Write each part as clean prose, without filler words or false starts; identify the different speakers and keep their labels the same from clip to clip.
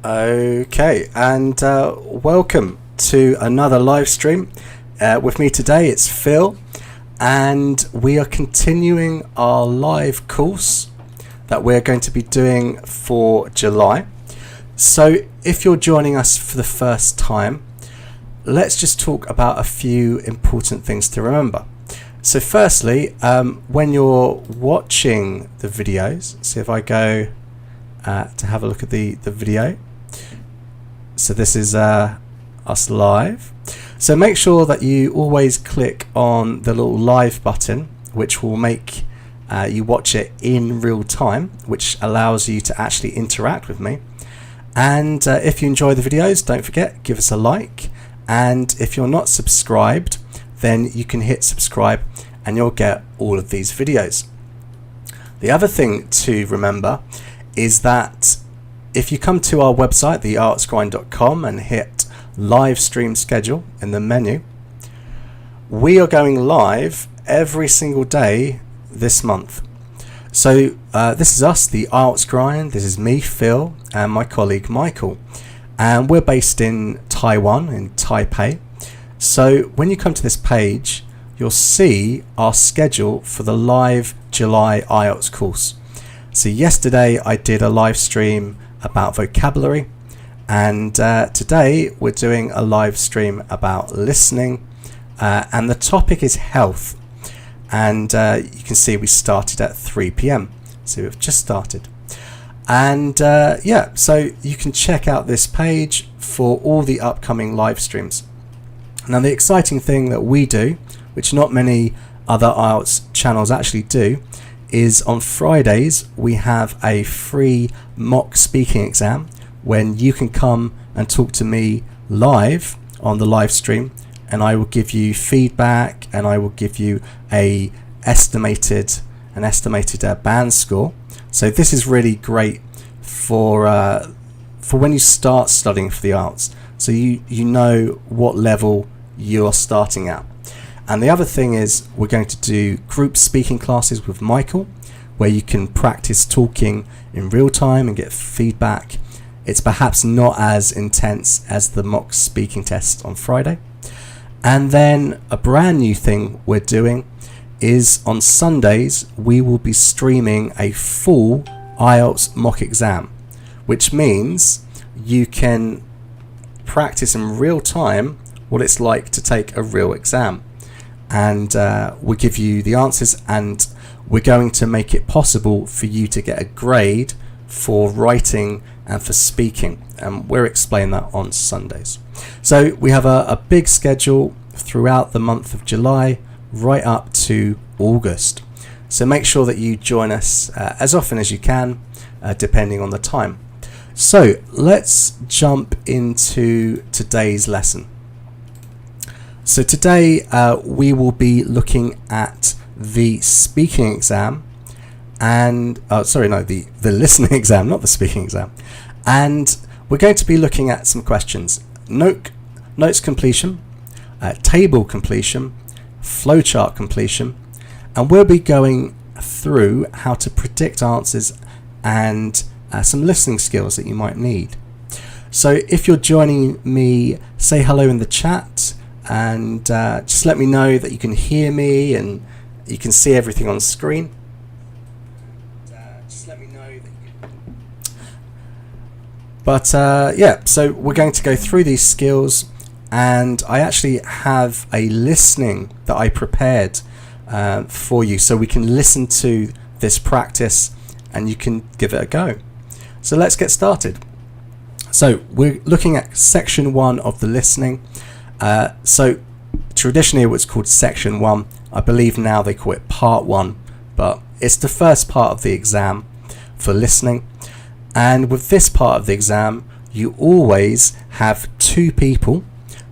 Speaker 1: Okay, and welcome to another live stream. With me today, it's Phil, and we are continuing our live course that we're going to be doing for July. So if you're joining us for the first time, let's just talk about a few important things to remember. So firstly, when you're watching the videos, so if I go to have a look at the video, so this is us live. So make sure that you always click on the little live button, which will make you watch it in real time, which allows you to actually interact with me. And if you enjoy the videos, don't forget, give us a like. And if you're not subscribed, then you can hit subscribe and you'll get all of these videos. The other thing to remember is that if you come to our website, the IELTSGrind.com, and hit live stream schedule in the menu, we are going live every single day this month. So this is us, the IELTS Grind. This is me, Phil, and my colleague Michael, and we're based in Taiwan, in Taipei. So when you come to this page, you'll see our schedule for the live July IELTS course. So yesterday I did a live stream about vocabulary, and today we're doing a live stream about listening, and the topic is health. And you can see we started at 3 p.m. so we've just started. And yeah, so you can check out this page for all the upcoming live streams. Now the exciting thing that we do, which not many other IELTS channels actually do, is on Fridays we have a free mock speaking exam when you can come and talk to me live on the live stream, and I will give you feedback and I will give you an estimated band score. So this is really great for when you start studying for the IELTS, so you know what level you're starting at. And the other thing is we're going to do group speaking classes with Michael, where you can practice talking in real time and get feedback. It's perhaps not as intense as the mock speaking test on Friday. And then a brand new thing we're doing is on Sundays we will be streaming a full IELTS mock exam, which means you can practice in real time what it's like to take a real exam. And we'll give you the answers, and we're going to make it possible for you to get a grade for writing and for speaking, and we'll explain that on Sundays. So we have a big schedule throughout the month of July right up to August, so make sure that you join us as often as you can, depending on the time. So let's jump into today's lesson. So today we will be looking at the speaking exam, and the listening exam, not the speaking exam. And we're going to be looking at some questions: notes completion, table completion, flowchart completion, and we'll be going through how to predict answers and some listening skills that you might need. So if you're joining me, say hello in the chat, and just let me know that you can hear me and you can see everything on screen. But yeah, so we're going to go through these skills, and I actually have a listening that I prepared for you, so we can listen to this practice and you can give it a go. So let's get started. So we're looking at section 1 of the listening. So traditionally it was called section 1. I believe now they call it part 1, but it's the first part of the exam for listening. And with this part of the exam, you always have two people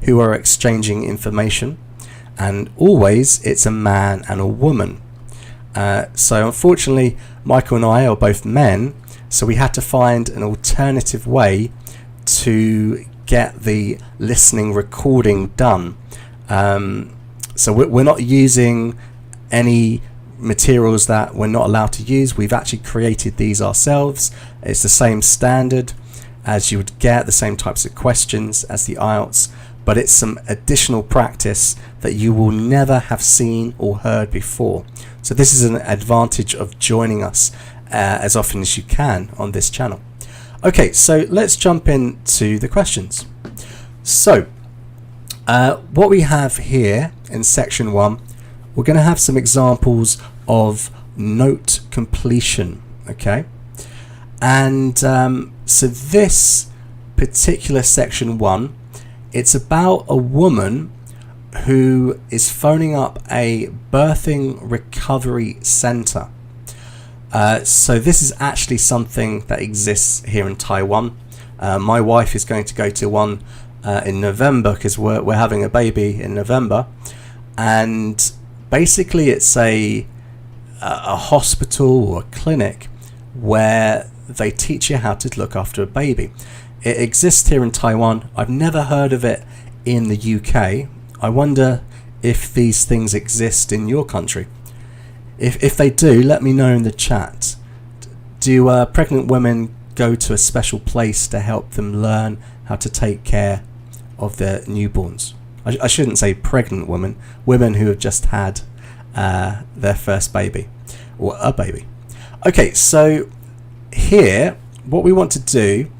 Speaker 1: who are exchanging information, and always it's a man and a woman. So unfortunately, Michael and I are both men, so we had to find an alternative way to get the listening recording done. So we're not using any materials that we're not allowed to use. We've actually created these ourselves. It's the same standard, as you would get the same types of questions as the IELTS, but it's some additional practice that you will never have seen or heard before. So this is an advantage of joining us as often as you can on this channel. Okay, so let's jump into the questions. So what we have here in section 1, we're going to have some examples of note completion, okay? And so this particular section 1, it's about a woman who is phoning up a birthing recovery center. So this is actually something that exists here in Taiwan. My wife is going to go to one in November, because we're having a baby in November, and basically it's a hospital or a clinic where they teach you how to look after a baby. It exists here in Taiwan. I've never heard of it in the UK. I wonder if these things exist in your country. If they do, let me know in the chat. Do pregnant women go to a special place to help them learn how to take care of their newborns? I shouldn't say pregnant women, women who have just had their first baby, or a baby. Okay, so here what we want to do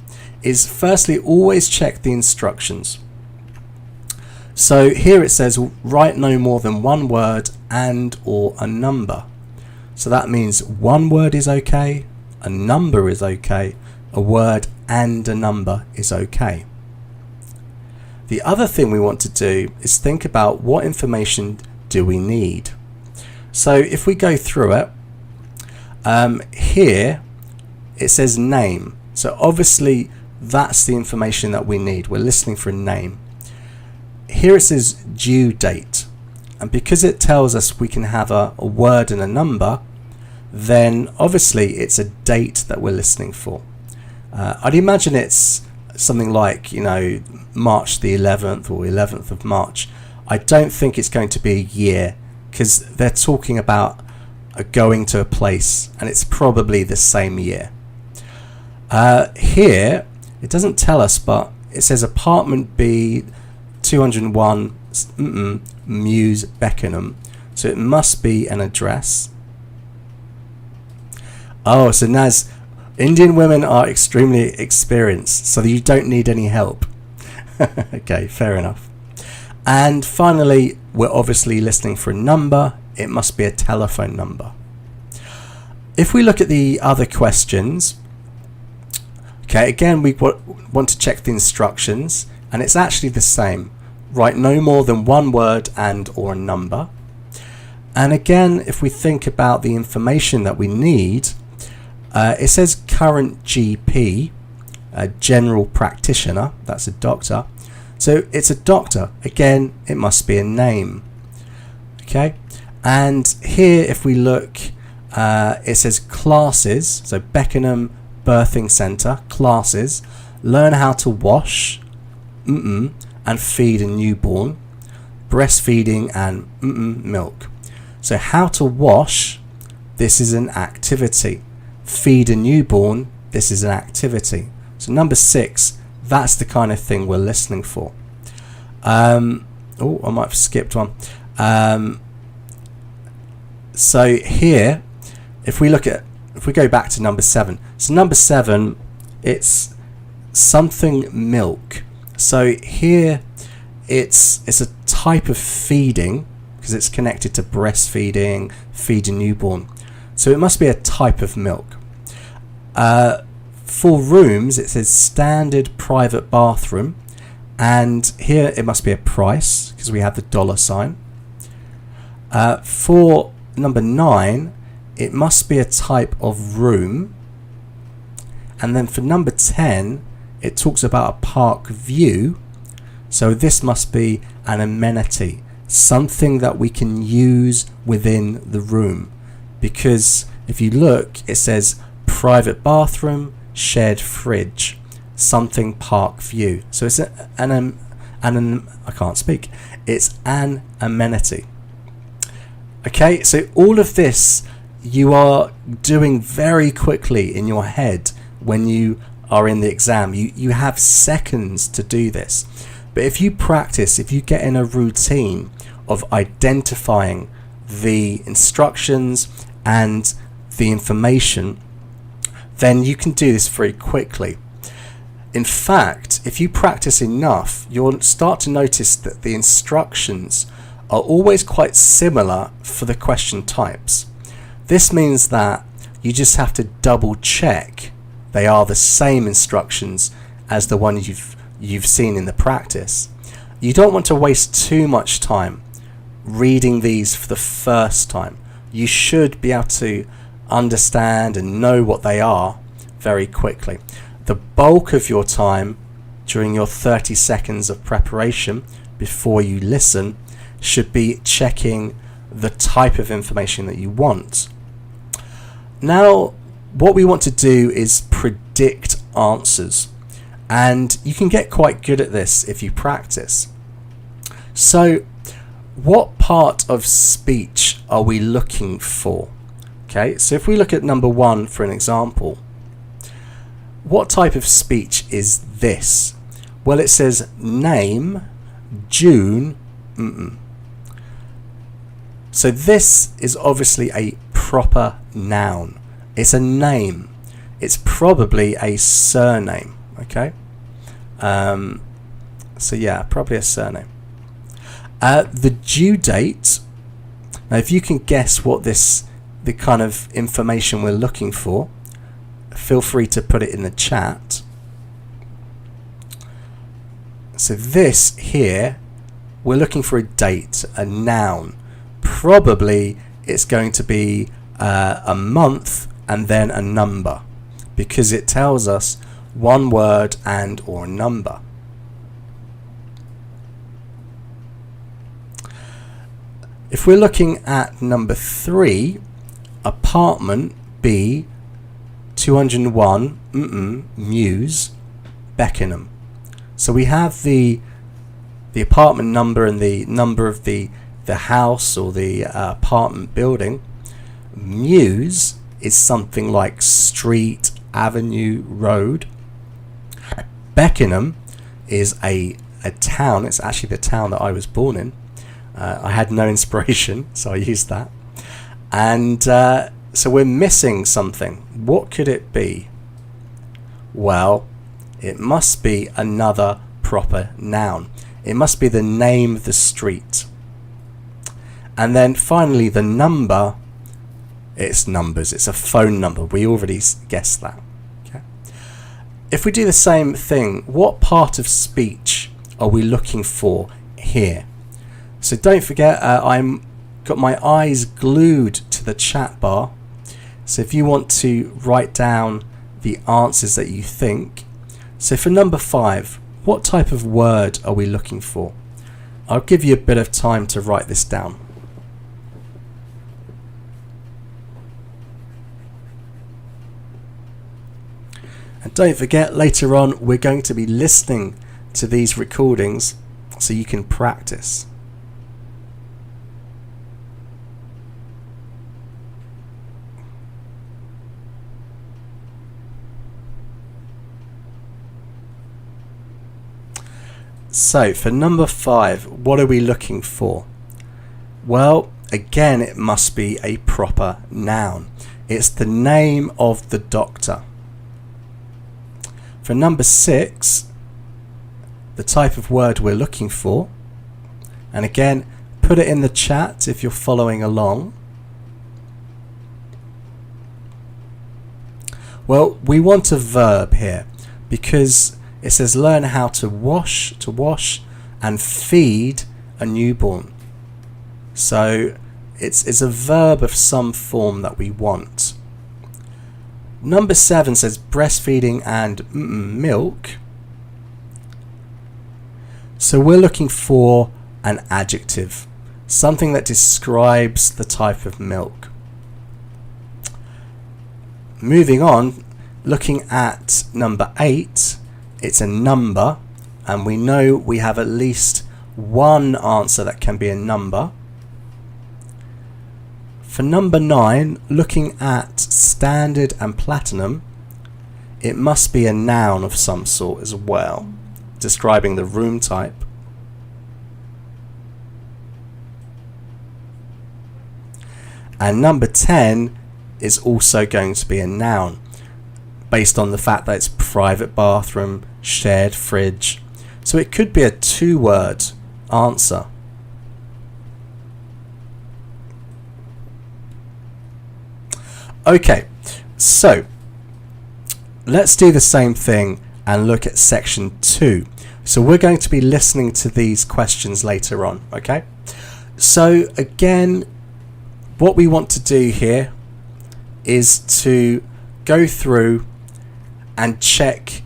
Speaker 1: is firstly always check the instructions. So here it says write no more than one word and or a number. So that means one word is okay, a number is okay, a word and a number is okay. The other thing we want to do is think about what information do we need. So if we go through it, here it says name. So obviously that's the information that we need. We're listening for a name. Here it says due date, and because it tells us we can have a word and a number, then obviously it's a date that we're listening for. I'd imagine it's something like, you know, March the 11th or 11th of March. I don't think it's going to be a year, because they're talking about going to a place, and it's probably the same year. Here it doesn't tell us, but it says apartment B 201 Mews, Beckenham. So it must be an address. Oh, so Naz, Indian women are extremely experienced, so you don't need any help. Okay, fair enough. And finally, we're obviously listening for a number. It must be a telephone number. If we look at the other questions, okay, again, we want to check the instructions, and it's actually the same. Write no more than one word and or a number. And again, if we think about the information that we need, it says current GP, a general practitioner, that's a doctor. So it's a doctor. Again, it must be a name. Okay, and here if we look, it says classes. So Beckenham Birthing Centre, classes, learn how to wash and feed a newborn, breastfeeding and milk. So how to wash, this is an activity. Feed a newborn, this is an activity. So number 6, that's the kind of thing we're listening for. Oh, I might have skipped one. So here, if we go back to number 7. So number 7, it's something milk. So here it's a type of feeding, because it's connected to breastfeeding, feed a newborn. So it must be a type of milk. For rooms, it says standard private bathroom, and here it must be a price, because we have the dollar sign. For number 9, it must be a type of room. And then for number 10, it talks about a park view. So this must be an amenity, something that we can use within the room. Because if you look, it says private bathroom, shared fridge, something park view. So it's I can't speak. It's an amenity. Okay, so all of this you are doing very quickly in your head when you are in the exam. You have seconds to do this. But if you practice, if you get in a routine of identifying the instructions and the information, then you can do this very quickly. In fact, if you practice enough, you'll start to notice that the instructions are always quite similar for the question types. This means that you just have to double check they are the same instructions as the ones you've seen in the practice. You don't want to waste too much time reading these for the first time. You should be able to understand and know what they are very quickly. The bulk of your time during your 30 seconds of preparation before you listen should be checking the type of information that you want. Now, what we want to do is predict answers, and you can get quite good at this if you practice. So, what part of speech are we looking for? Okay, so if we look at number 1 for an example, what type of speech is this? Well, it says name June. So this is obviously a proper noun. It's a name. It's probably a surname. Okay. So yeah, probably a surname. The due date. Now, if you can guess what the kind of information we're looking for, feel free to put it in the chat. So this here, we're looking for a date, a noun. Probably it's going to be a month and then a number, because it tells us one word and or a number. If we're looking at number 3, apartment B 201 Mews, Beckenham. So we have the apartment number and the number of the house or the apartment building. Mews is something like street, avenue, road. Beckenham is a town. It's actually the town that I was born in. I had no inspiration, so I used that. And so we're missing something. What could it be? Well, it must be another proper noun. It must be the name of the street. And then finally the number, it's numbers. It's a phone number. We already guessed that. Okay. If we do the same thing, what part of speech are we looking for here? So don't forget, I'm got my eyes glued to the chat bar. So if you want to write down the answers that you think. So for number 5, what type of word are we looking for? I'll give you a bit of time to write this down. And don't forget, later on we're going to be listening to these recordings so you can practice. So for number 5, what are we looking for? Well, again, it must be a proper noun. It's the name of the doctor. For number 6, the type of word we're looking for, and again, put it in the chat if you're following along. Well, we want a verb here because it says learn how to wash and feed a newborn. So it's a verb of some form that we want. Number 7 says breastfeeding and milk. So we're looking for an adjective, something that describes the type of milk. Moving on, looking at number 8, it's a number, and we know we have at least one answer that can be a number. For number 9, looking at standard and platinum, it must be a noun of some sort as well, describing the room type. And number 10 is also going to be a noun, based on the fact that it's private bathroom, shared fridge. So it could be a 2-word answer. Okay, so let's do the same thing and look at section 2. So we're going to be listening to these questions later on, okay? So again, what we want to do here is to go through and check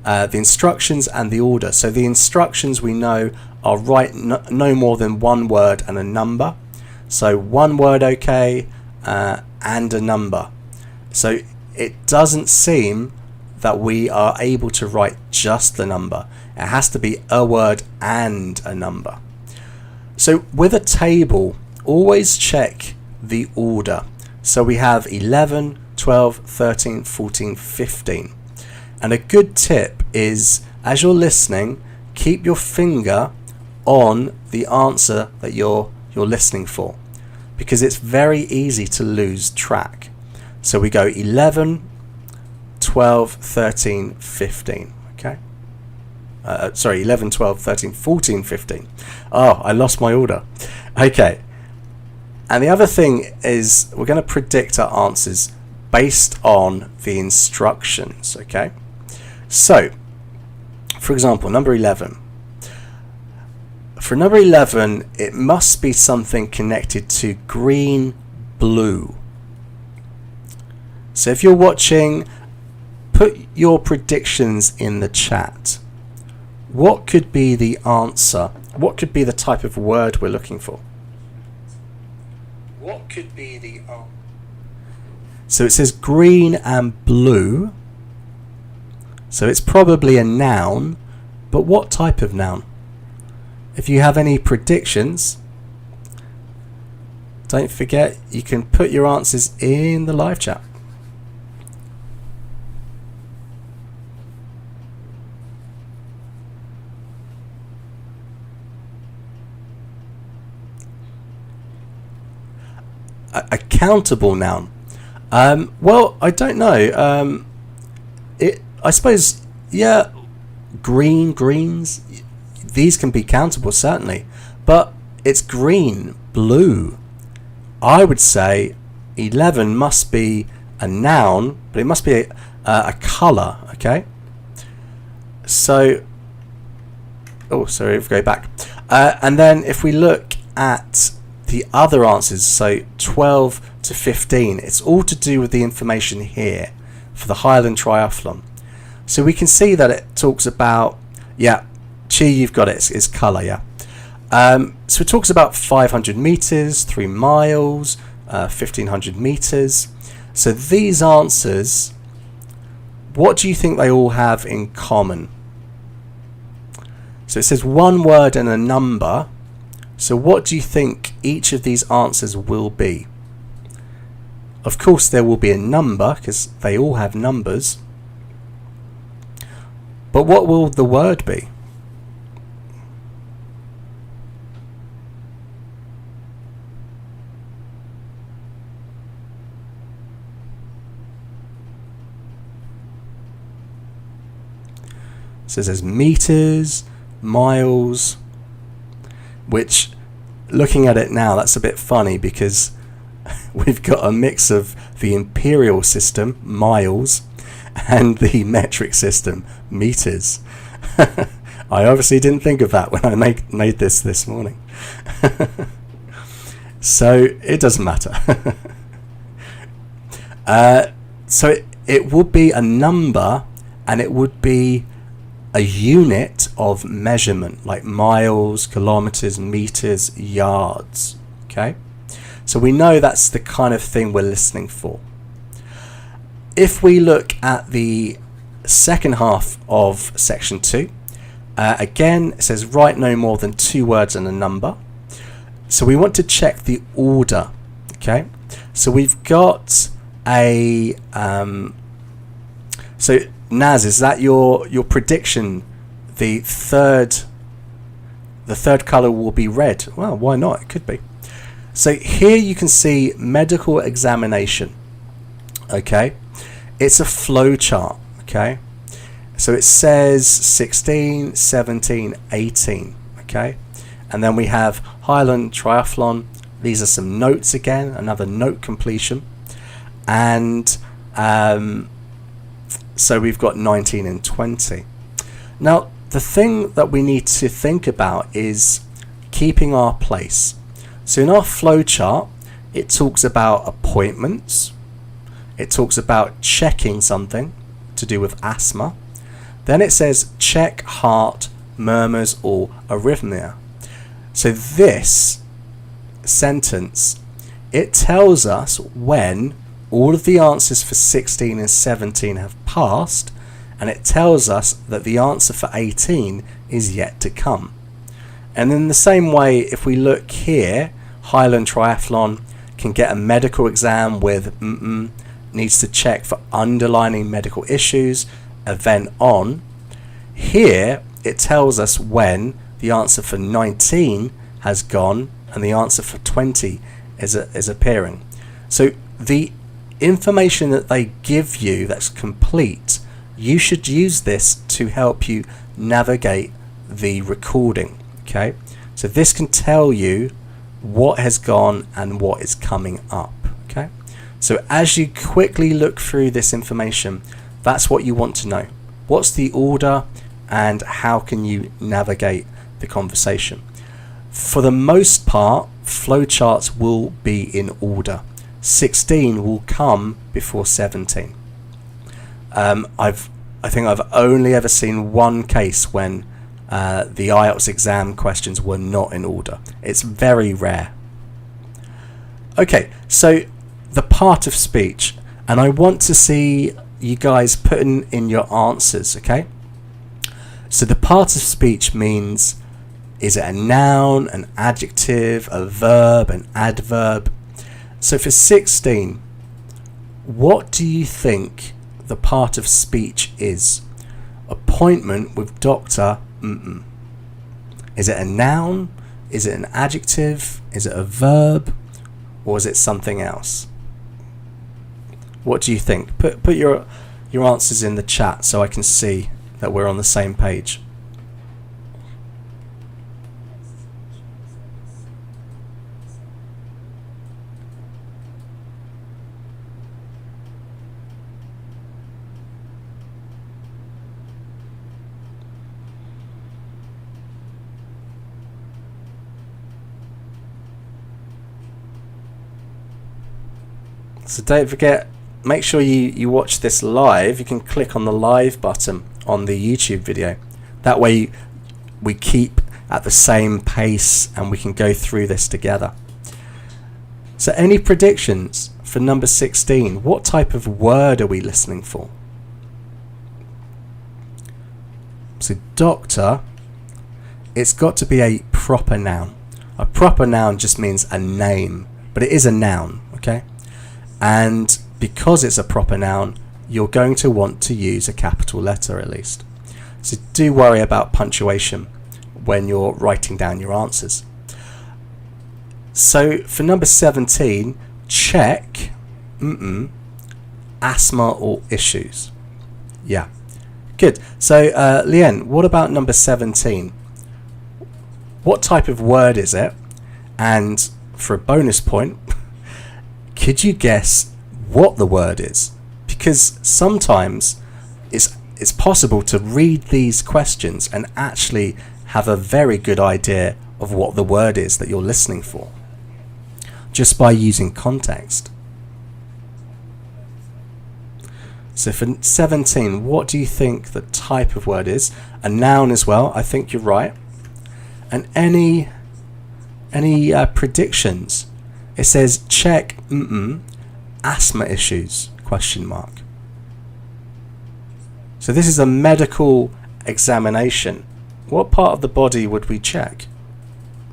Speaker 1: the instructions and the order. So the instructions we know are write no more than one word and a number. So one word, okay, and a number. So it doesn't seem that we are able to write just the number. It has to be a word and a number. So with a table, always check the order. So we have 11, 12, 13, 14, 15. And a good tip is, as you're listening, keep your finger on the answer that you're listening for, because it's very easy to lose track. So we go 11, 12, 13, 15. Okay. Sorry, 11, 12, 13, 14, 15. Oh, I lost my order. Okay. And the other thing is we're going to predict our answers based on the instructions, okay? So, for example, number 11. For number 11, it must be something connected to green, blue. So if you're watching, put your predictions in the chat. What could be the answer? What could be the type of word we're looking for? What could be the answer? So it says green and blue. So it's probably a noun, but what type of noun? If you have any predictions, don't forget you can put your answers in the live chat. A countable noun. Well, I don't know. I suppose, yeah, greens. These can be countable, certainly. But it's green, blue. I would say 11 must be a noun, but it must be a colour, okay? So, oh, sorry, if we go back. And then if we look at the other answers, so 12 to 15, it's all to do with the information here for the Highland Triathlon. So we can see that it talks about, yeah, Chi, you've got it, it's colour, yeah. So it talks about 500 metres, 3 miles, 1500 metres. So these answers, what do you think they all have in common? So it says one word and a number. So what do you think each of these answers will be? Of course there will be a number, because they all have numbers. But what will the word be? So it says meters, miles, which, looking at it now, that's a bit funny because we've got a mix of the imperial system, miles, and the metric system, meters. I obviously didn't think of that when I made this morning. So it doesn't matter. So it would be a number, and it would be a unit of measurement, like miles, kilometers, meters, yards. Okay, so we know that's the kind of thing we're listening for. If we look at the second half of section 2, again it says write no more than 2 words and a number. So we want to check the order. Okay, so we've got a so Naz, is that your prediction? The third colour will be red. Well, why not? It could be. So here you can see medical examination. Okay, it's a flow chart. Okay, so it says 16, 17, 18. Okay, and then we have Highland Triathlon. These are some notes again, another note completion, and so we've got 19 and 20. Now the thing that we need to think about is keeping our place. So in our flow chart, it talks about appointments, it talks about checking something to do with asthma, then it says check heart, murmurs or arrhythmia. So this sentence, it tells us when all of the answers for 16 and 17 have passed, and it tells us that the answer for 18 is yet to come. And in the same way, if we look here, Highland Triathlon can get a medical exam with needs to check for underlying medical issues, event on. Here it tells us when the answer for 19 has gone and the answer for 20 is appearing. So the information that they give you that's complete, you should use this to help you navigate the recording. Okay, so this can tell you what has gone and what is coming up. Okay, so as you quickly look through this information, that's what you want to know. What's the order and how can you navigate the conversation? For the most part, flowcharts will be in order. 16 will come before 17. I think I've only ever seen one case when the IELTS exam questions were not in order. It's very rare. Okay, so the part of speech, and I want to see you guys putting in your answers. Okay, so the part of speech means, is it a noun, an adjective, a verb, an adverb? So for 16, what do you think the part of speech is? Appointment with doctor. Is it a noun? Is it an adjective? Is it a verb? Or is it something else? What do you think? Put your answers in the chat so I can see that we're on the same page. So don't forget, make sure you watch this live. You can click on the live button on the YouTube video. That way we keep at the same pace and we can go through this together. So any predictions for number 16? What type of word are we listening for? So doctor, it's got to be a proper noun. A proper noun just means a name, but it is a noun, okay? And because it's a proper noun, you're going to want to use a capital letter at least. So do worry about punctuation when you're writing down your answers. So for number 17, check asthma or issues. Yeah, good. So Leanne, what about number 17? What type of word is it? And for a bonus point, could you guess what the word is? Because sometimes it's possible to read these questions and actually have a very good idea of what the word is that you're listening for, just by using context. So for 17, what do you think the type of word is? A noun as well, I think you're right. And any predictions? It says check asthma issues, question mark. So this is a medical examination. What part of the body would we check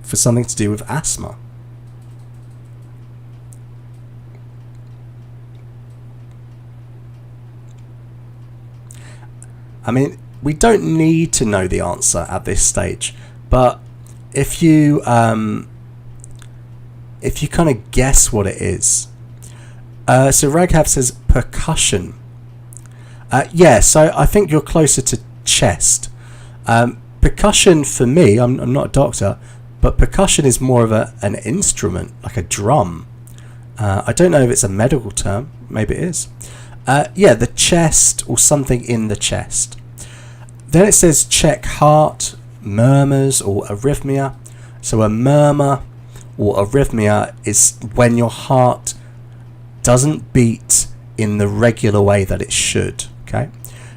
Speaker 1: for something to do with asthma? I mean, we don't need to know the answer at this stage, but if you kind of guess what it is. So Raghav says percussion. Yeah, so I think you're closer to chest. Percussion for me, I'm not a doctor, but percussion is more of an instrument, like a drum. I don't know if it's a medical term. Maybe it is. Yeah, the chest or something in the chest. Then it says check heart, murmurs or arrhythmia. So a murmur or arrhythmia is when your heart doesn't beat in the regular way that it should. Okay.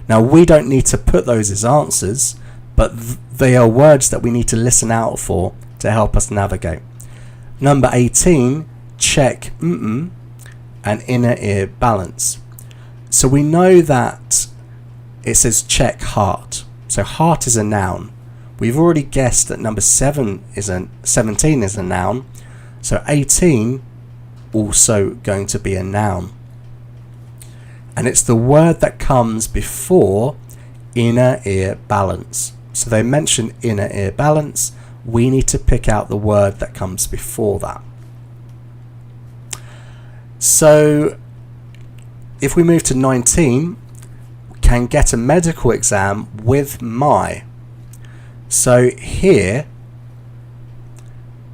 Speaker 1: Now we don't need to put those as answers, but they are words that we need to listen out for to help us navigate. Number 18, check and inner ear balance. So we know that it says check heart. So heart is a noun. We've already guessed that number 17 is a noun. So 18 also going to be a noun. And it's the word that comes before inner ear balance. So they mention inner ear balance. We need to pick out the word that comes before that. So if we move to 19, we can get a medical exam with my. So here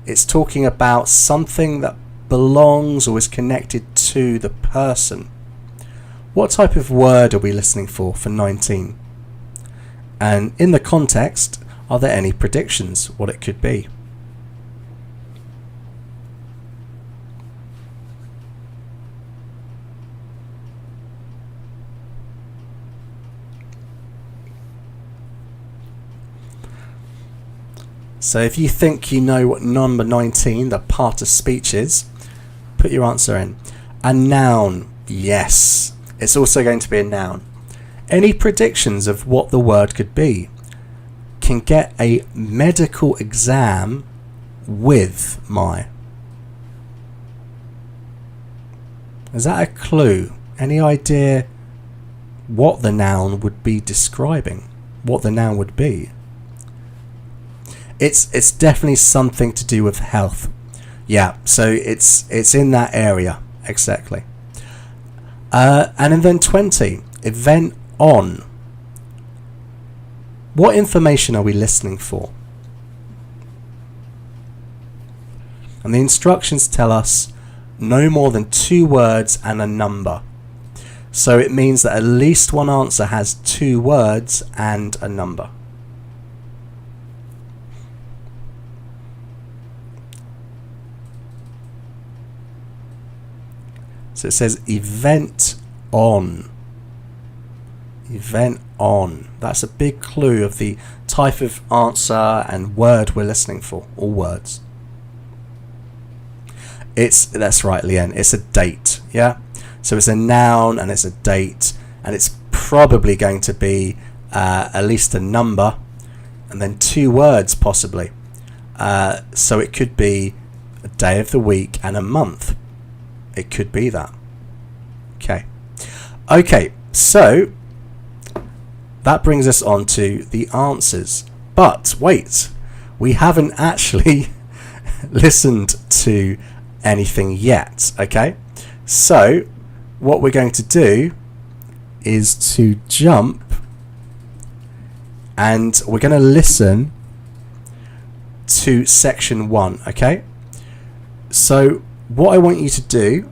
Speaker 1: it's talking about something that belongs or is connected to the person. What type of word are we listening for 19? And in the context, are there any predictions what it could be? So if you think you know what number 19, the part of speech is, put your answer in. A noun, yes. It's also going to be a noun. Any predictions of what the word could be? Can get a medical exam with my. Is that a clue? Any idea what the noun would be describing? What the noun would be? It's definitely something to do with health. Yeah, so it's in that area exactly. And then 20, event on. What information are we listening for? And the instructions tell us no more than 2 words and a number. So it means that at least one answer has 2 words and a number. So it says event on. Event on. That's a big clue of the type of answer and word we're listening for. All words. That's right, Leanne. It's a date. Yeah. So it's a noun and it's a date, and it's probably going to be at least a number, and then 2 words possibly. So it could be a day of the week and a month. It could be that. Okay, so that brings us on to the answers. But wait, we haven't actually listened to anything yet. Okay, so what we're going to do is to jump, and we're going to listen to section 1. Okay, so what I want you to do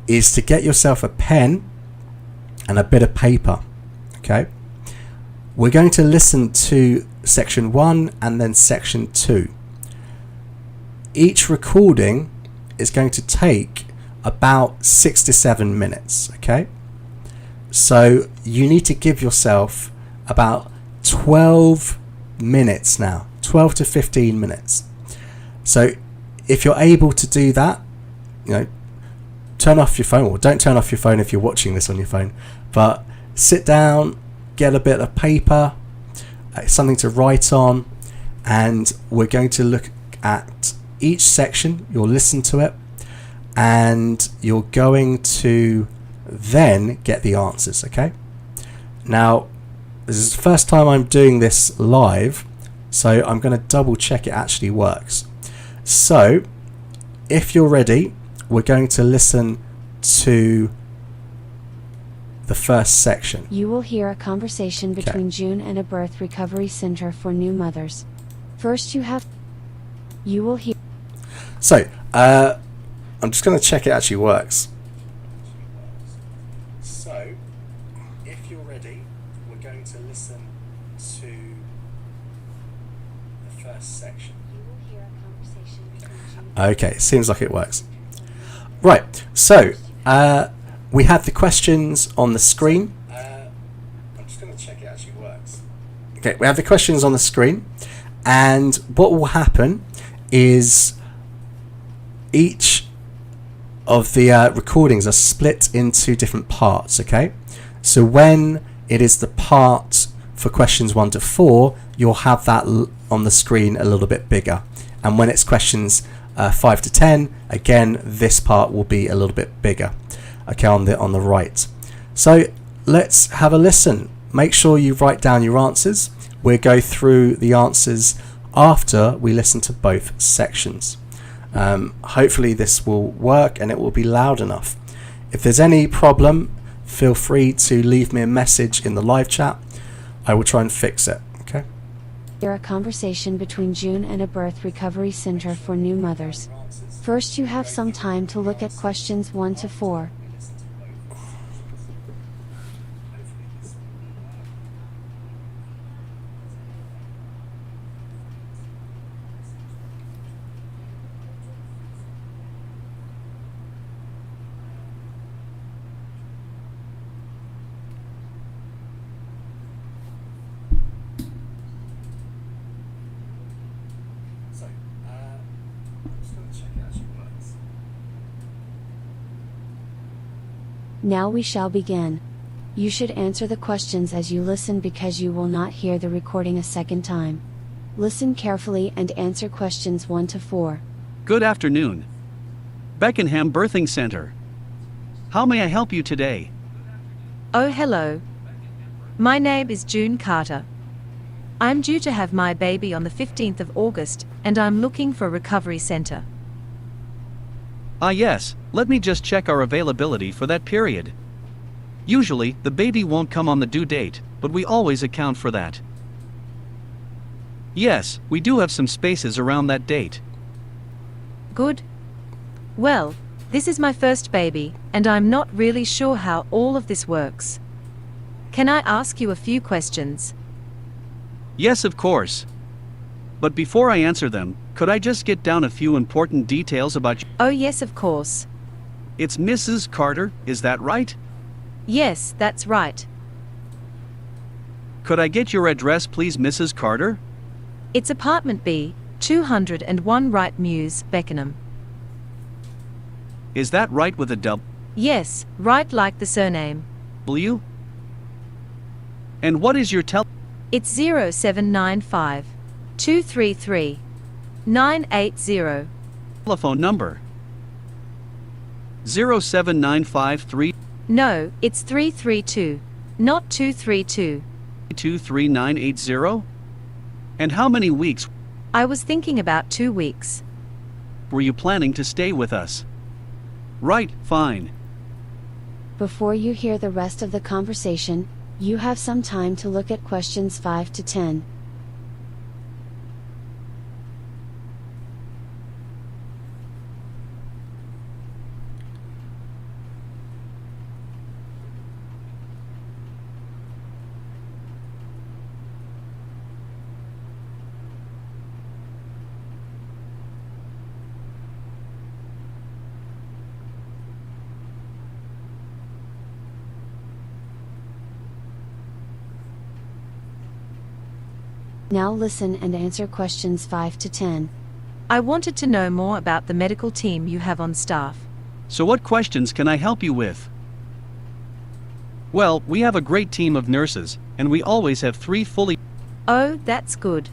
Speaker 1: is to get yourself a pen and a bit of paper. Okay, we're going to listen to section 1 and then section 2. Each recording is going to take about 6 to 7 minutes. Okay, so you need to give yourself about 12 minutes now, 12 to 15 minutes. So if you're able to do that, turn off your phone, or don't turn off your phone if you're watching this on your phone, but sit down, get a bit of paper, something to write on, and we're going to look at each section. You'll listen to it, and you're going to then get the answers. Okay, Now, this is the first time I'm doing this live, so I'm going to double check it actually works. So, if you're ready, we're going to listen to the first section.
Speaker 2: You will hear a conversation between June and a birth recovery center for new mothers. First you will hear...
Speaker 1: So, I'm just going to check it actually works. So, if you're ready, we're going to listen to the first section.
Speaker 2: You will hear a conversation between June...
Speaker 1: Okay, seems like it works. Right, so we have the questions on the screen. I'm just going to check it actually works. Okay, we have the questions on the screen, and what will happen is each of the recordings are split into different parts, okay? So when it is the part for questions 1 to 4, you'll have that on the screen a little bit bigger. And when it's questions 5 to 10, again, this part will be a little bit bigger, okay, on the right. So let's have a listen. Make sure you write down your answers. We'll go through the answers after we listen to both sections. Hopefully this will work and it will be loud enough. If there's any problem, feel free to leave me a message in the live chat. I will try and fix it. Okay.
Speaker 2: Hear a conversation between June and a birth recovery center for new mothers. First, you have some time to look at questions 1 to 4. Now we shall begin. You should answer the questions as you listen because you will not hear the recording a second time. Listen carefully and answer questions 1 to 4.
Speaker 3: Good afternoon. Beckenham Birthing Center. How may I help you today?
Speaker 4: Oh, hello. My name is June Carter. I'm due to have my baby on the 15th of August, and I'm looking for a recovery center.
Speaker 3: Ah yes, let me just check our availability for that period. Usually, the baby won't come on the due date, but we always account for that. Yes, we do have some spaces around that date.
Speaker 4: Good. Well, this is my first baby, and I'm not really sure how all of this works. Can I ask you a few questions?
Speaker 3: Yes, of course. But before I answer them, could I just get down a few important details about you?
Speaker 4: Oh yes, of course.
Speaker 3: It's Mrs. Carter, is that right?
Speaker 4: Yes, that's right.
Speaker 3: Could I get your address please, Mrs. Carter?
Speaker 4: It's apartment B, 201 Wright Mews, Beckenham.
Speaker 3: Is that right with a W?
Speaker 4: Yes, right like the surname.
Speaker 3: And what is your
Speaker 4: It's 0795 233 980.
Speaker 3: telephone number? 07953
Speaker 4: No, it's 332, not 232.
Speaker 3: 23980? And how many weeks
Speaker 4: I was thinking about 2 weeks.
Speaker 3: were you planning to stay with us? Right, fine.
Speaker 2: Before you hear the rest of the conversation, you have some time to look at questions 5 to 10. Now listen and answer questions 5 to 10.
Speaker 4: I wanted to know more about the medical team you have on staff.
Speaker 3: So what questions can I help you with? Well, we have a great team of nurses, and we always have 3 fully...
Speaker 4: Oh, that's good.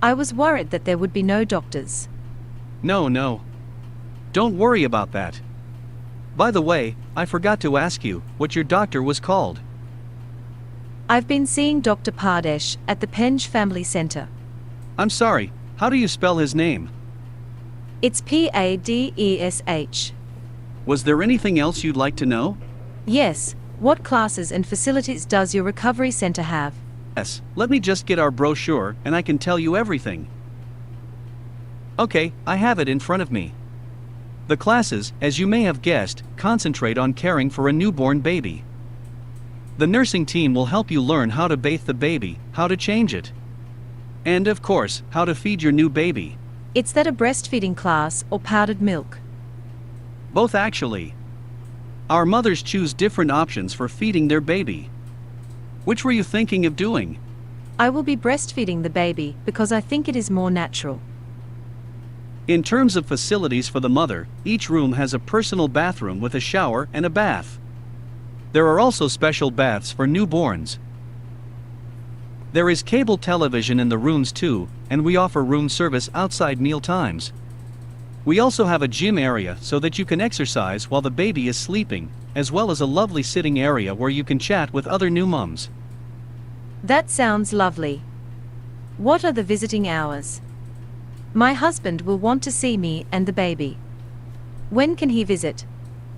Speaker 4: I was worried that there would be no doctors.
Speaker 3: No. Don't worry about that. By the way, I forgot to ask you what your doctor was called.
Speaker 4: I've been seeing Dr. Pardesh at the Penge Family Center.
Speaker 3: I'm sorry, how do you spell his name?
Speaker 4: It's Padesh.
Speaker 3: Was there anything else you'd like to know?
Speaker 4: Yes, what classes and facilities does your recovery center have?
Speaker 3: Yes, let me just get our brochure and I can tell you everything. Okay, I have it in front of me. The classes, as you may have guessed, concentrate on caring for a newborn baby. The nursing team will help you learn how to bathe the baby, how to change it, and of course, how to feed your new baby.
Speaker 4: It's that a breastfeeding class or powdered milk?
Speaker 3: Both actually. Our mothers choose different options for feeding their baby. Which were you thinking of doing?
Speaker 4: I will be breastfeeding the baby because I think it is more natural.
Speaker 3: In terms of facilities for the mother, each room has a personal bathroom with a shower and a bath. There are also special baths for newborns. There is cable television in the rooms too, and we offer room service outside meal times. We also have a gym area so that you can exercise while the baby is sleeping, as well as a lovely sitting area where you can chat with other new mums.
Speaker 4: That sounds lovely. What are the visiting hours? My husband will want to see me and the baby. When can he visit?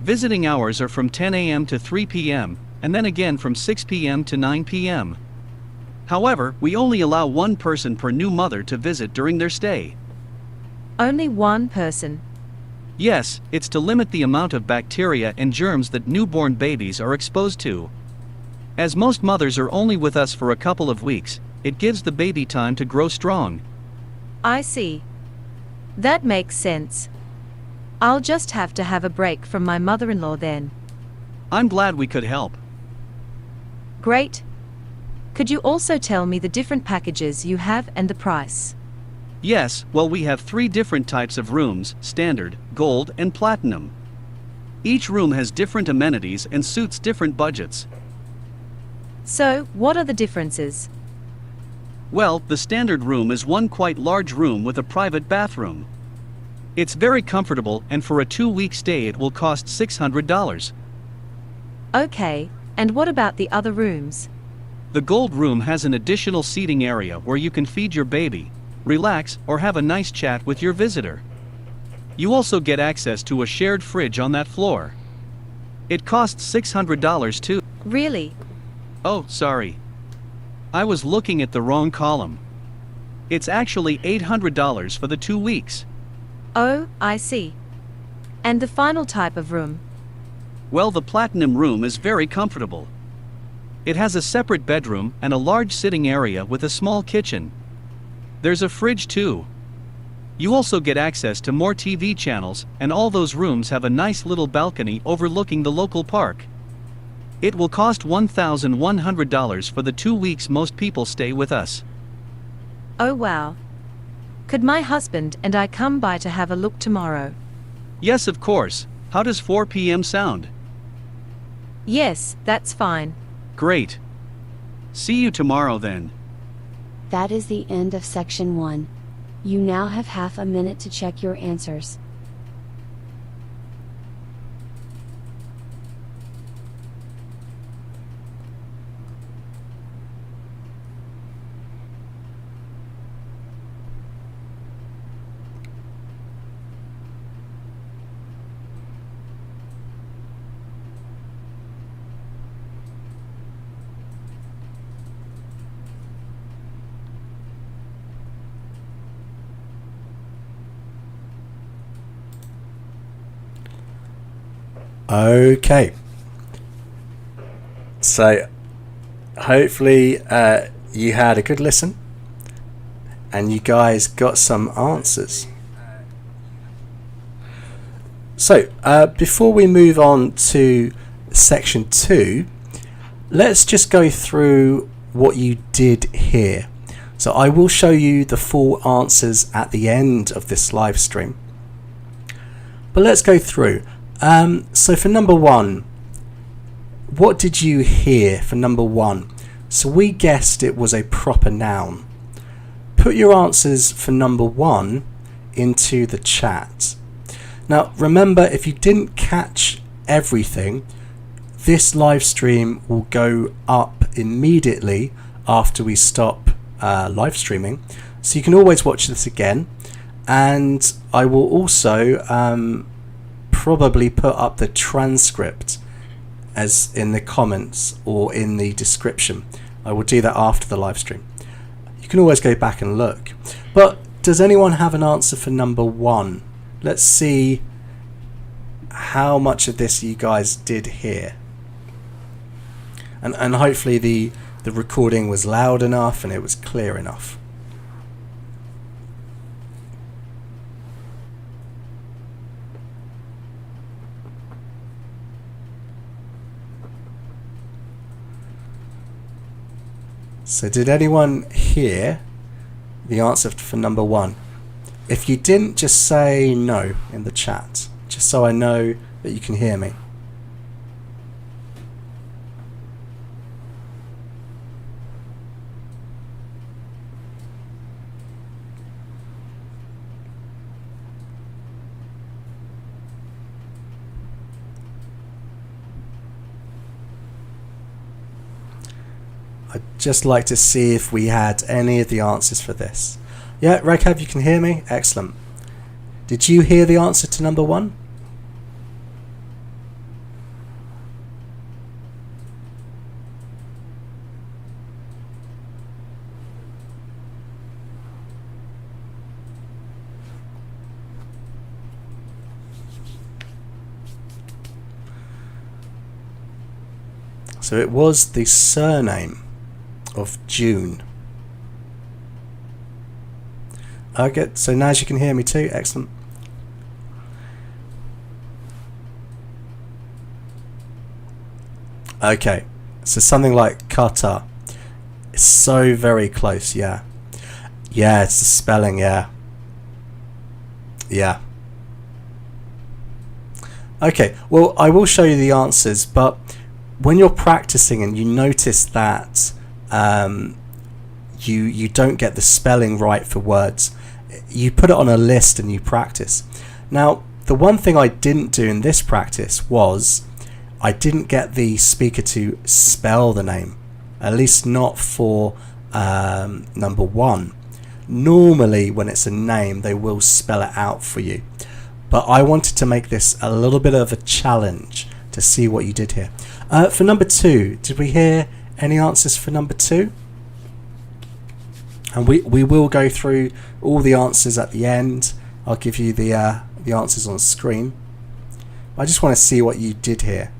Speaker 3: Visiting hours are from 10 a.m. to 3 p.m., and then again from 6 p.m. to 9 p.m. However, we only allow one person per new mother to visit during their stay.
Speaker 4: Only one person?
Speaker 3: Yes, it's to limit the amount of bacteria and germs that newborn babies are exposed to. As most mothers are only with us for a couple of weeks, it gives the baby time to grow strong.
Speaker 4: I see. That makes sense. I'll just have to have a break from my mother-in-law then.
Speaker 3: I'm glad we could help.
Speaker 4: Great. Could you also tell me the different packages you have and the price?
Speaker 3: Yes, well, we have 3 different types of rooms: standard, gold, and platinum. Each room has different amenities and suits different budgets.
Speaker 4: So, what are the differences?
Speaker 3: Well, the standard room is one quite large room with a private bathroom. It's very comfortable, and for a 2-week stay it will cost $600.
Speaker 4: Okay, and what about the other rooms?
Speaker 3: The gold room has an additional seating area where you can feed your baby, relax, or have a nice chat with your visitor. You also get access to a shared fridge on that floor. It costs $600 too.
Speaker 4: Really?
Speaker 3: Oh, sorry. I was looking at the wrong column. It's actually $800 for the 2 weeks.
Speaker 4: Oh, I see. And the final type of room?
Speaker 3: Well, the platinum room is very comfortable. It has a separate bedroom and a large sitting area with a small kitchen. There's a fridge too. You also get access to more TV channels, and all those rooms have a nice little balcony overlooking the local park. It will cost $1,100 for the 2 weeks most people stay with us.
Speaker 4: Oh wow. Could my husband and I come by to have a look tomorrow?
Speaker 3: Yes, of course. How does 4 p.m. sound?
Speaker 4: Yes, that's fine.
Speaker 3: Great. See you tomorrow then.
Speaker 2: That is the end of section 1. You now have half a minute to check your answers.
Speaker 1: Okay. So, hopefully you had a good listen and you guys got some answers. So, before we move on to section 2, let's just go through what you did here. So I will show you the full answers at the end of this live stream. But let's go through. So for number 1, what did you hear for number 1? So we guessed it was a proper noun. Put your answers for number 1 into the chat. Now remember, if you didn't catch everything, this live stream will go up immediately after we stop live streaming, so you can always watch this again. And I will also probably put up the transcript as in the comments or in the description. I will do that after the live stream. You can always go back and look. But does anyone have an answer for number 1? Let's see how much of this you guys did hear. And hopefully the recording was loud enough and it was clear enough. So did anyone hear the answer for number 1? If you didn't, just say no in the chat, just so I know that you can hear me. I'd just like to see if we had any of the answers for this. Yeah, Raghav, you can hear me? Excellent. Did you hear the answer to number 1? So it was the surname of June. Okay, so now you can hear me too. Excellent. Okay, so something like Qatar. It's so very close, yeah. Yeah, it's the spelling, yeah. Yeah. Okay, well, I will show you the answers, but when you're practicing and you notice that you don't get the spelling right for words, you put it on a list and you practice. Now, the one thing I didn't do in this practice was I didn't get the speaker to spell the name, at least not for number 1. Normally when it's a name they will spell it out for you, but I wanted to make this a little bit of a challenge to see what you did here. For number 2, did we hear any answers for number 2? And we will go through all the answers at the end. I'll give you the answers on the screen. I just want to see what you did here.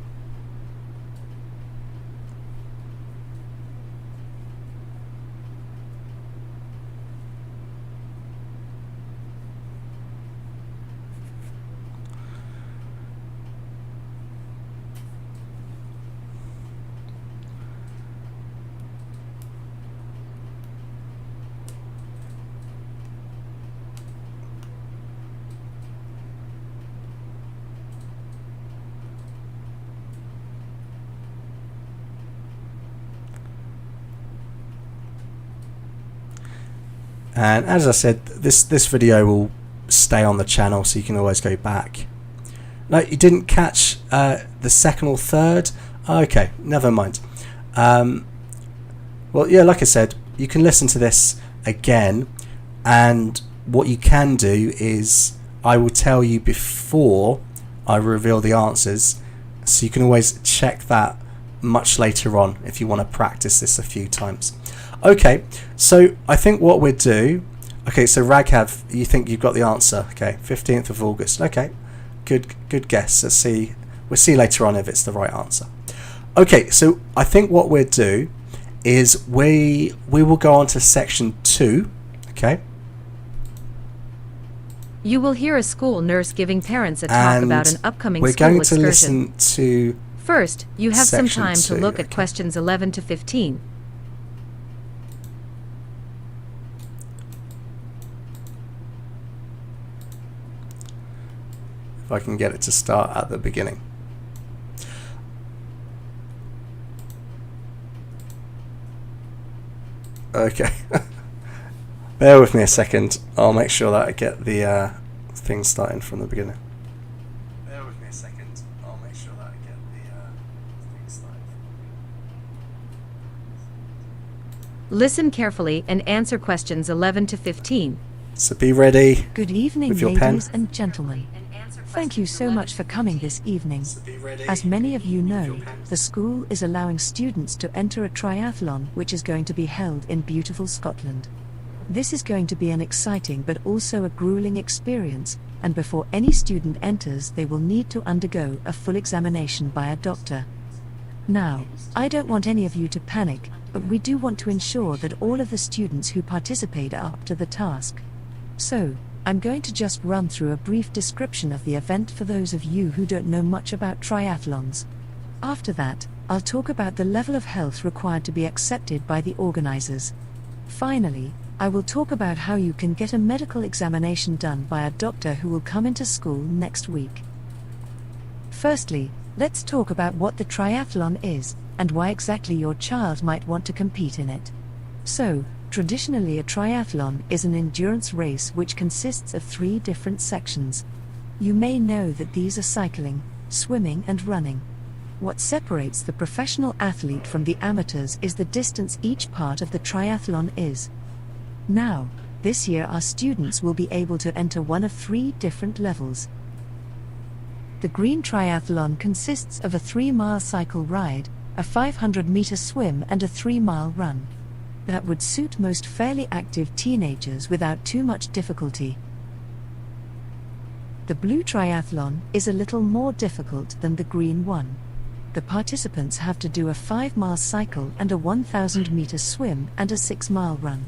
Speaker 1: And as I said, this video will stay on the channel, so you can always go back. No, you didn't catch the second or third? Okay, never mind. Well, yeah, like I said, you can listen to this again, and what you can do is I will tell you before I reveal the answers, so you can always check that much later on if you want to practice this a few times. Okay, so I think what we'll do, okay, so Raghav, you think you've got the answer, okay, 15th of August, okay, good guess. Let's see, we'll see later on if it's the right answer. Okay, so I think what we'll do is we will go on to section 2, okay.
Speaker 4: You will hear a school nurse giving parents a talk about an upcoming
Speaker 1: we're
Speaker 4: school
Speaker 1: going to
Speaker 4: excursion.
Speaker 1: listen to
Speaker 4: First, you have some
Speaker 1: section
Speaker 4: time to
Speaker 1: 2,
Speaker 4: look at
Speaker 1: okay.
Speaker 4: questions 11 to 15.
Speaker 1: if I can get it to start at the beginning. Okay. Bear with me a second. I'll make sure that I get the thing starting from the beginning. Bear with me a second. I'll make sure that I get the thing started.
Speaker 4: Listen carefully and answer questions 11 to 15.
Speaker 1: So be ready.
Speaker 5: Good evening,
Speaker 1: With your pen.
Speaker 5: ladies and gentlemen. Thank you so much for coming this evening. As many of you know, the school is allowing students to enter a triathlon which is going to be held in beautiful Scotland. This is going to be an exciting but also a grueling experience, and before any student enters they will need to undergo a full examination by a doctor. Now, I don't want any of you to panic, but we do want to ensure that all of the students who participate are up to the task. So, I'm going to just run through a brief description of the event for those of you who don't know much about triathlons. After that, I'll talk about the level of health required to be accepted by the organizers. Finally, I will talk about how you can get a medical examination done by a doctor who will come into school next week. Firstly, let's talk about what the triathlon is, and why exactly your child might want to compete in it. So, traditionally a triathlon is an endurance race which consists of 3 different sections. You may know that these are cycling, swimming and running. What separates the professional athlete from the amateurs is the distance each part of the triathlon is. Now, this year our students will be able to enter one of 3 different levels. The Green Triathlon consists of a 3-mile cycle ride, a 500-meter swim and a 3-mile run. That would suit most fairly active teenagers without too much difficulty. The Blue Triathlon is a little more difficult than the green one. The participants have to do a 5-mile cycle and a 1,000-meter swim and a 6-mile run.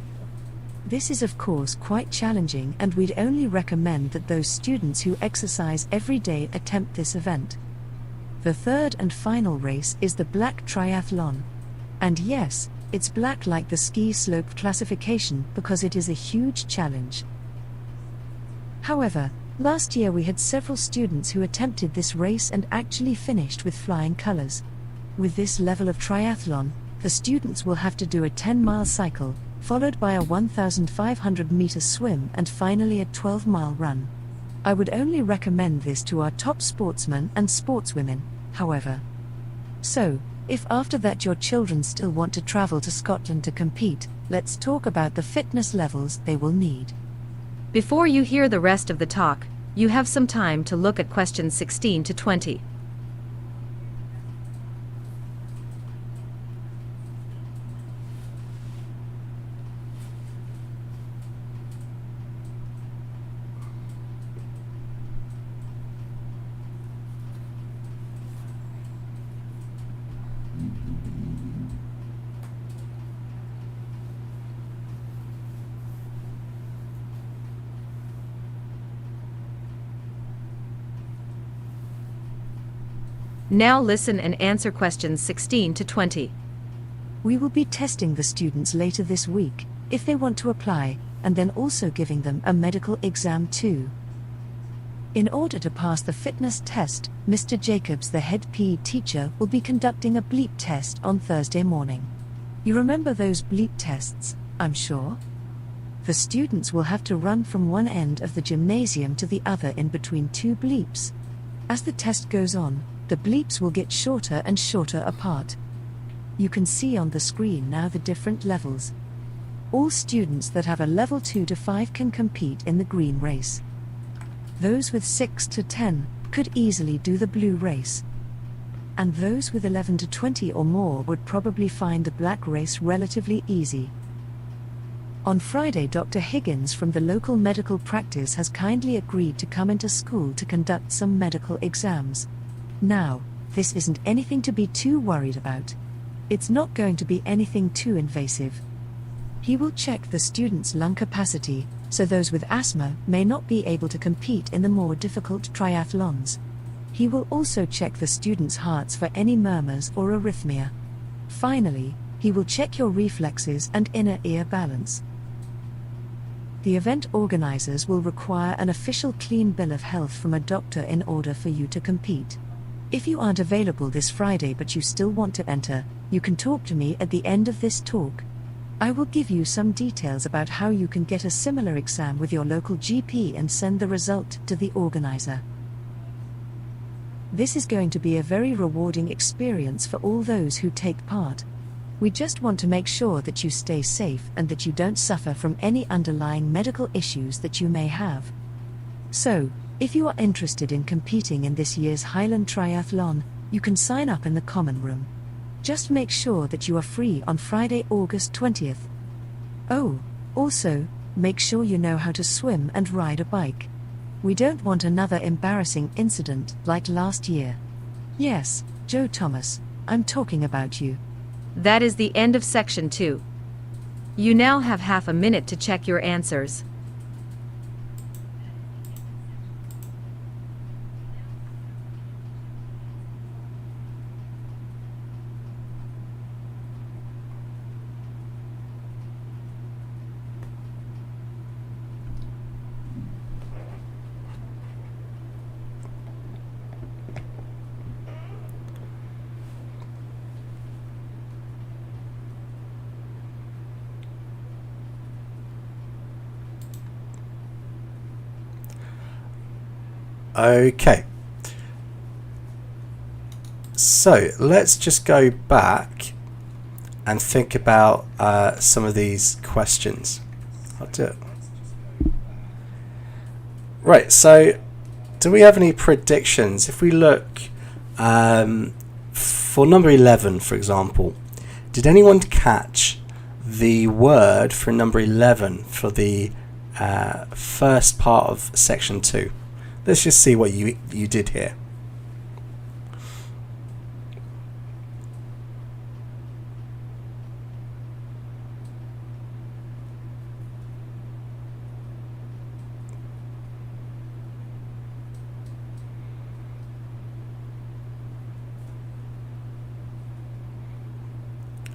Speaker 5: This is of course quite challenging, and we'd only recommend that those students who exercise every day attempt this event. The third and final race is the Black Triathlon. And yes, it's black like the ski slope classification because it is a huge challenge. However, last year we had several students who attempted this race and actually finished with flying colors. With this level of triathlon, the students will have to do a 10-mile cycle, followed by a 1,500-meter swim and finally a 12-mile run. I would only recommend this to our top sportsmen and sportswomen, however. So, if after that your children still want to travel to Scotland to compete, let's talk about the fitness levels they will need.
Speaker 4: Before you hear the rest of the talk, you have some time to look at questions 16 to 20. Now listen and answer questions 16 to 20.
Speaker 5: We will be testing the students later this week, if they want to apply, and then also giving them a medical exam too. In order to pass the fitness test, Mr. Jacobs, the head PE teacher, will be conducting a Bleep Test on Thursday morning. You remember those Bleep Tests, I'm sure? The students will have to run from one end of the gymnasium to the other in between 2 bleeps. As the test goes on, the bleeps will get shorter and shorter apart. You can see on the screen now the different levels. All students that have a level 2 to 5 can compete in the green race. Those with 6 to 10 could easily do the blue race. And those with 11 to 20 or more would probably find the black race relatively easy. On Friday, Dr. Higgins from the local medical practice has kindly agreed to come into school to conduct some medical exams. Now, this isn't anything to be too worried about. It's not going to be anything too invasive. He will check the students' lung capacity, so those with asthma may not be able to compete in the more difficult triathlons. He will also check the students' hearts for any murmurs or arrhythmia. Finally, he will check your reflexes and inner ear balance. The event organizers will require an official clean bill of health from a doctor in order for you to compete. If you aren't available this Friday but you still want to enter, you can talk to me at the end of this talk. I will give you some details about how you can get a similar exam with your local GP and send the result to the organizer. This is going to be a very rewarding experience for all those who take part. We just want to make sure that you stay safe and that you don't suffer from any underlying medical issues that you may have. So, if you are interested in competing in this year's Highland Triathlon, you can sign up in the common room. Just make sure that you are free on Friday, August 20th. Oh, also, make sure you know how to swim and ride a bike. We don't want another embarrassing incident like last year. Yes, Joe Thomas, I'm talking about you.
Speaker 4: That is the end of section 2. You now have half a minute to check your answers.
Speaker 1: Okay, so let's just go back and think about some of these questions. I'll do it. Right, so do we have any predictions? If we look for number 11, for example, did anyone catch the word for number 11 for the first part of section 2? Let's just see what you did here.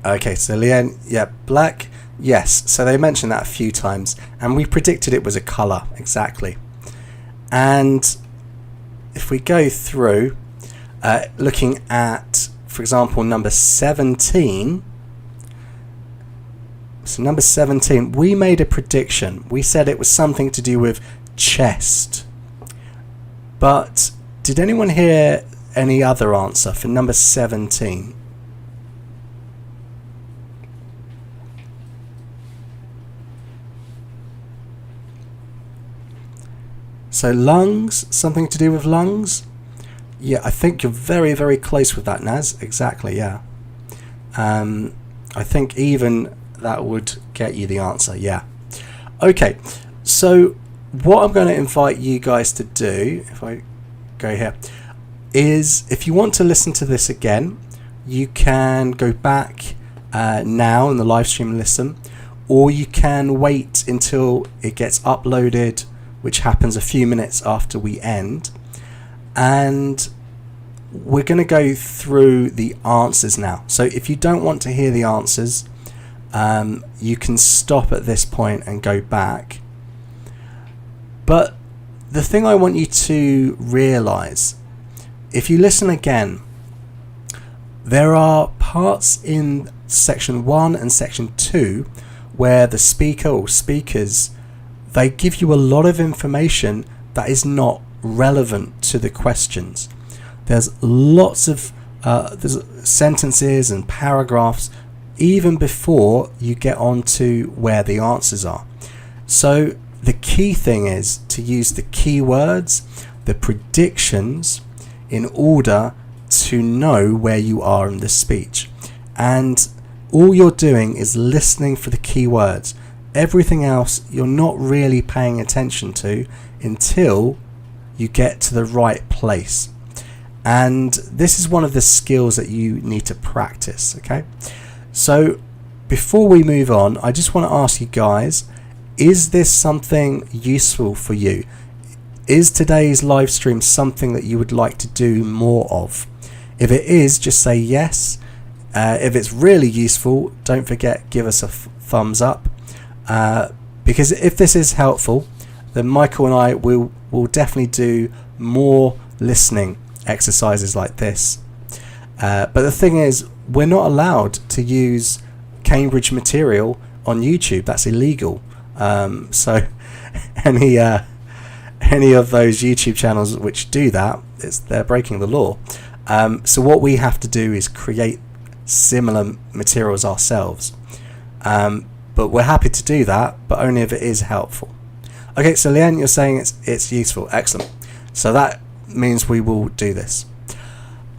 Speaker 1: Okay, so Leanne, yeah, black, yes. So they mentioned that a few times, and we predicted it was a colour, exactly. And if we go through, looking at, for example, number 17. So number 17, we made a prediction. We said it was something to do with chest. But did anyone hear any other answer for number 17? So lungs, something to do with lungs? Yeah, I think you're very, very close with that, Naz. Exactly, yeah. I think even that would get you the answer, yeah. Okay, so what I'm going to invite you guys to do, if I go here, is if you want to listen to this again, you can go back now in the live stream and listen, or you can wait until it gets uploaded, which happens a few minutes after we end, and we're going to go through the answers now. So if you don't want to hear the answers, you can stop at this point and go back. But the thing I want you to realize, if you listen again, there are parts in section 1 and section 2 where the speaker or speakers, they give you a lot of information that is not relevant to the questions. There's lots of there's sentences and paragraphs even before you get on to where the answers are. So the key thing is to use the keywords, the predictions, in order to know where you are in the speech. And all you're doing is listening for the keywords. Everything else you're not really paying attention to until you get to the right place. And this is one of the skills that you need to practice, okay? So before we move on, I just want to ask you guys, is this something useful for you? Is today's live stream something that you would like to do more of? If it is, just say yes. If it's really useful, don't forget, give us a thumbs up. Because if this is helpful, then Michael and I will definitely do more listening exercises like this. But the thing is, we're not allowed to use Cambridge material on YouTube. That's illegal. So any of those YouTube channels which do that, they're breaking the law. So what we have to do is create similar materials ourselves. But we're happy to do that, but only if it is helpful. Okay, so Leanne, you're saying it's useful. Excellent. So that means we will do this.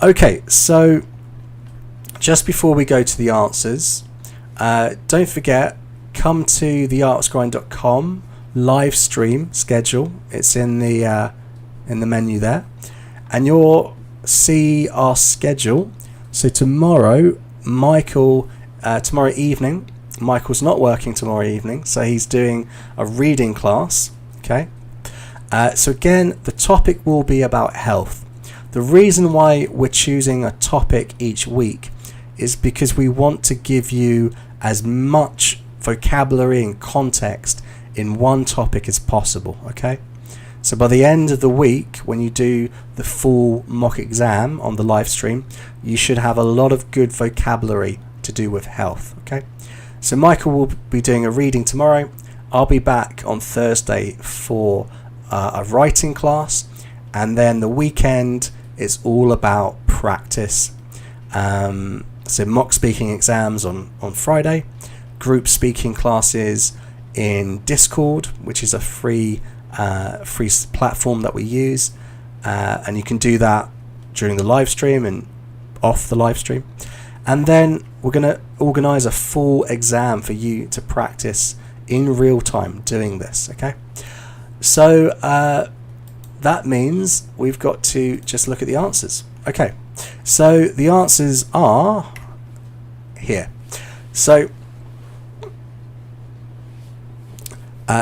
Speaker 1: Okay, so just before we go to the answers, don't forget, come to the IELTSGrind.com live stream schedule. It's in the menu there, and you'll see our schedule. So tomorrow, tomorrow evening, Michael's not working tomorrow evening, so he's doing a reading class. Okay, so again, the topic will be about health. The reason why we're choosing a topic each week is because we want to give you as much vocabulary and context in one topic as possible. Okay, so by the end of the week, when you do the full mock exam on the live stream, you should have a lot of good vocabulary to do with health. Okay, so Michael will be doing a reading tomorrow. I'll be back on Thursday for a writing class, and then the weekend is all about practice. So mock speaking exams on Friday, group speaking classes in Discord, which is a free platform that we use, and you can do that during the live stream and off the live stream. And then we're going to organize a full exam for you to practice in real time doing this. Okay, so that means we've got to just look at the answers. Okay, so the answers are here. So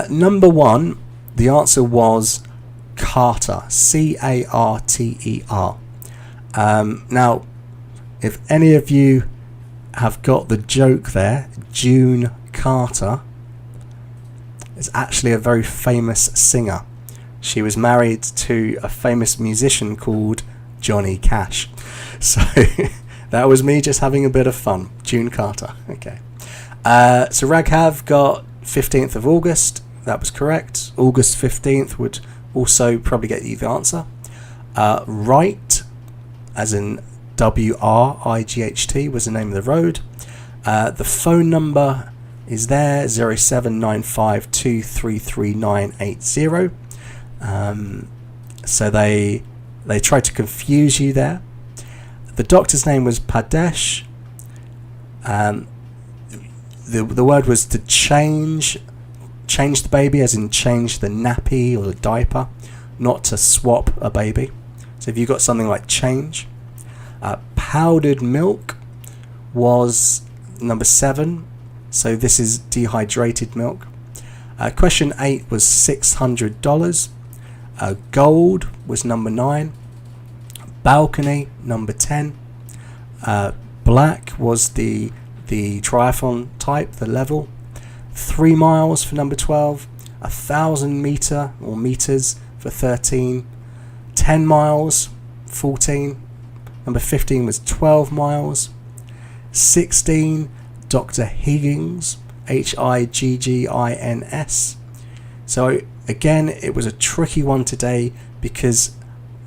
Speaker 1: number one, the answer was Carter, Carter. Now, if any of you have got the joke there, June Carter is actually a very famous singer. She was married to a famous musician called Johnny Cash. So that was me just having a bit of fun. June Carter. Okay. So Raghav got 15th of August. That was correct. August 15th would also probably get you the answer. Wright, as in WRIGHT, was the name of the road. The phone number is there, 0795233980. So they tried to confuse you there. The doctor's name was Padesh. The word was to change the baby, as in change the nappy or the diaper, not to swap a baby. So if you got something like change. Powdered milk was number 7. So this is dehydrated milk. Question 8 was $600. Gold was number 9. Balcony, number 10. Black was the triathlon type, the level. 3 miles for number 12. 1,000 meter or meters for 13. 10 miles, 14. Number 15 was 12 miles. 16, Dr. Higgins, Higgins. So again, it was a tricky one today because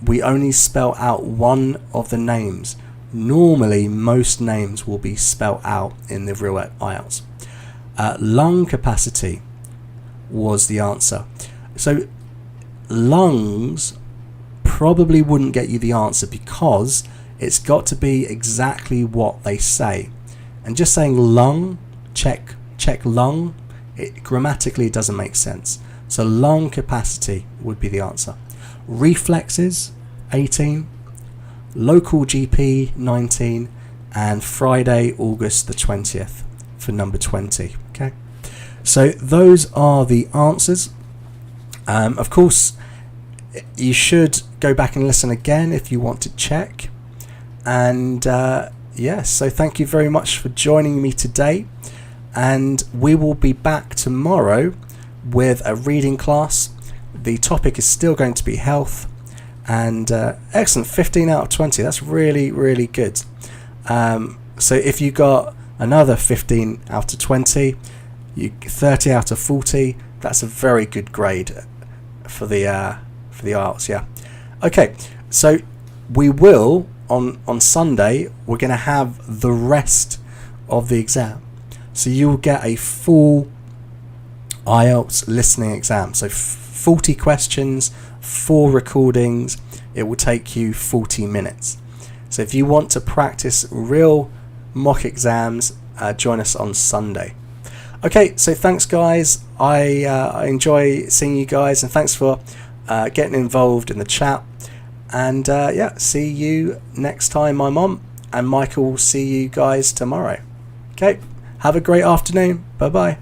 Speaker 1: we only spell out one of the names. Normally, most names will be spelled out in the real IELTS. Lung capacity was the answer. So lungs probably wouldn't get you the answer because it's got to be exactly what they say. And just saying lung, check lung, it grammatically doesn't make sense. So lung capacity would be the answer. Reflexes, 18. Local GP, 19. And Friday, August the 20th for number 20. Okay, so those are the answers. Of course, you should go back and listen again if you want to check. And yes, so thank you very much for joining me today. And we will be back tomorrow with a reading class. The topic is still going to be health. And excellent, 15 out of 20. That's really, really good. So if you got another 15 out of 20, 30 out of 40, that's a very good grade for the IELTS. Yeah. Okay, so we will on Sunday, we're going to have the rest of the exam. So you'll get a full IELTS listening exam. So 40 questions, 4 recordings. It will take you 40 minutes. So if you want to practice real mock exams, join us on Sunday. Okay, so thanks guys. I enjoy seeing you guys, and thanks for getting involved in the chat. And yeah, see you next time I'm on, and Michael will see you guys tomorrow. Okay, have a great afternoon. Bye bye.